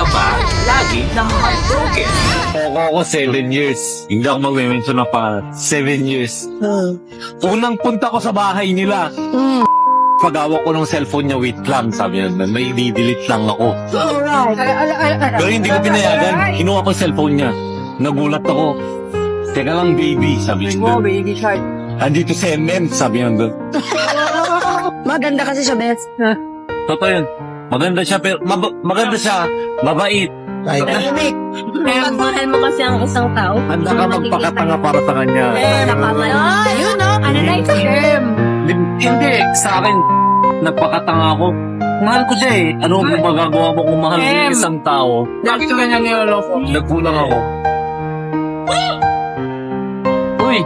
ka ba lagi na heartbroken? Ako 7 years. Hindi ako mag-mention na pa 7 years. Unang punta ko sa bahay nila. Pag-awak ko ng cellphone niya, wait lang, sabi niya, may i-delete lang ako. Pero hindi ko pinayagan. Kinuha ko yung cellphone niya. Nagulat ako. Teka lang, baby, sabi niya. Oh, baby shark. Andito si MM, sabi niya doon. Maganda kasi siya, Beth. Totoo yun. Maganda siya, pero maganda siya, mabait. Tahimik. Kapag mahal mo kasi ang isang tao, Handa ka magpakatanga para sa kanya. Yun no? Ano na yung term? Hindi, sa akin, nagpakatanga ako. Mahal ko siya eh. Ano mo magagawa mo kung mahal mo yung isang tao? Bakit ka niya niloloko? Nagkulang ako. Uy!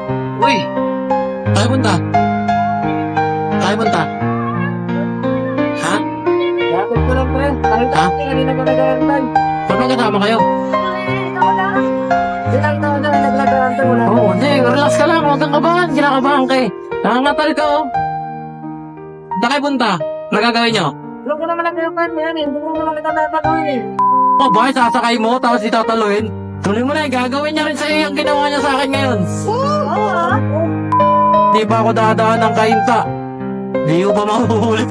Tayo punta. Ha? Bakit ko lang, friend? Parang Ha? kanina ka nag-aantay. Ba't magkasama kayo? Ilang taon na nag-aantay mo na. Oo, hindi. Relax ka lang. Huwag kang kabahan. Kinakabahan ka eh. Nangangatal ka oh. Saan kayo punta? Ano gagawin nyo? Alam ko naman ang girlfriend mo yan eh. Hindi mo naman kita napatuloy eh. Oh, bakit sasakay mo tapos itataluin? Tuloy mo na eh. Gagawin niya rin sa'yo yung ginawa niya sa akin ngayon. Hindi pa ako dadaan ng kainta. Hindi ko pa mahuhuli.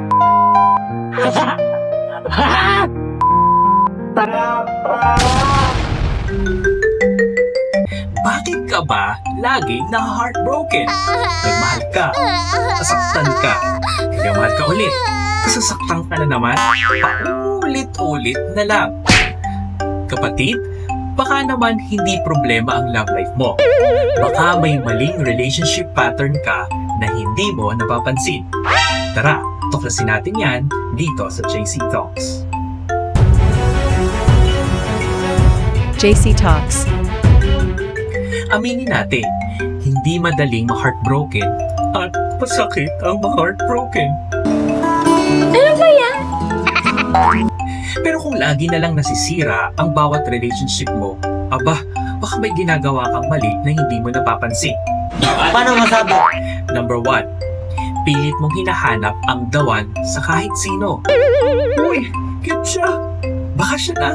Bakit ka ba lagi na heartbroken? Nagmahal ka, nasaktan ka, nagmahal ka ulit, sasaktan ka na naman, paulit-ulit na lang. Kapatid, baka naman hindi problema ang love life mo. Baka may maling relationship pattern ka na hindi mo napapansin. Tara, tuklasin natin yan dito sa JC Talks. JC Talks. Aminin natin, hindi madaling ma-heartbroken at masakit ang ma-heartbroken. Ano ba yan? Pero kung lagi na lang nasisira ang bawat relationship mo, aba, baka may ginagawa kang mali na hindi mo napapansin. Paano masabi? Number 1, pilit mong hinahanap ang dawan sa kahit sino. Uy, cute siya. Baka siya na.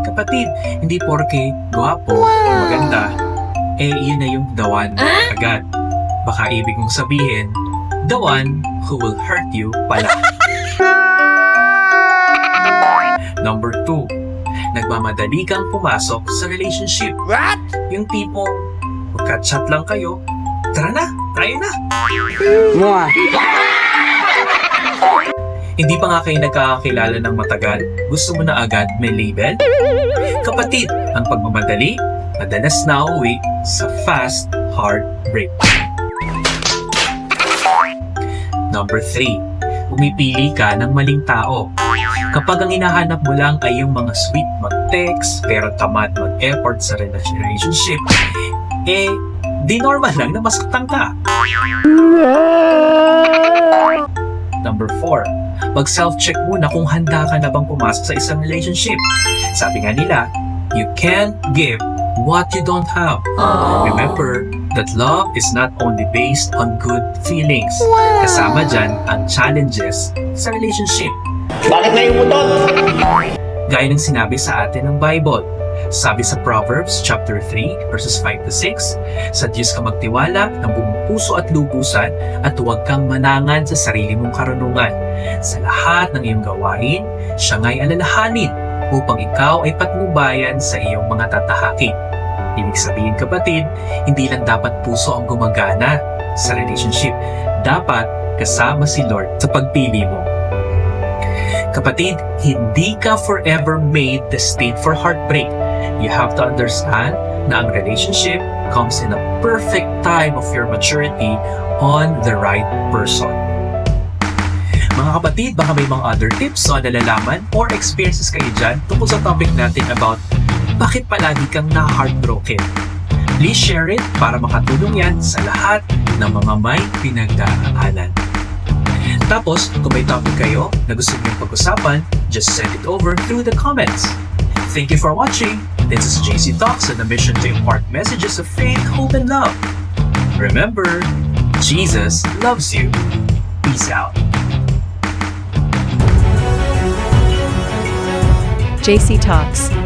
Kapatid, hindi porke gwapo o maganda, yun na yung dawan agad. Baka ibig mong sabihin, the one who will hurt you pala. Number 2, nagmamadali kang pumasok sa relationship. What? Yung tipong, magka-chat lang kayo, tara na, tayo na. Mua. Hindi pa nga kayo nagkakakilala ng matagal, gusto mo na agad may label? Kapatid, ang pagmamadali, madalas na uwi sa fast heartbreak. Number 3, pumipili ka ng maling tao. Kapag ang hinahanap mo lang ay yung mga sweet mag-text, pero tamad mag-effort sa relationship, di normal lang na masaktan ka. Number 4, mag-self-check muna kung handa ka na bang pumasok sa isang relationship. Sabi nga nila, you can't give what you don't have. Remember that love is not only based on good feelings. Kasama dyan ang challenges sa relationship. Bakit na yung mutot? Gaya ng sinabi sa atin ng Bible. Sabi sa Proverbs chapter 3 verses 5 to 6, sa Diyos ka magtiwala ng buong puso at lubusan at huwag kang manangan sa sarili mong karunungan. Sa lahat ng iyong gawain, siya nga'y alalahanin upang ikaw ay patnubayan sa iyong mga tatahakin. Ibig sabihin kapatid, hindi lang dapat puso ang gumagana sa relationship. Dapat kasama si Lord sa pagpili mo. Kapatid, hindi ka forever made destined for heartbreak. You have to understand na ang relationship comes in a perfect time of your maturity on the right person. Mga kapatid, baka may mga other tips o nalalaman or experiences kayo dyan tungkol sa topic natin about bakit palagi kang na-heartbroken. Please share it para makatulong yan sa lahat ng mga may pinagdaraanan. Tapos, kung may topic kayo na gusto niyong pag-usapan, just send it over through the comments. Thank you for watching. This is JC Talks on a mission to impart messages of faith, hope, and love. Remember, Jesus loves you. Peace out. JC Talks.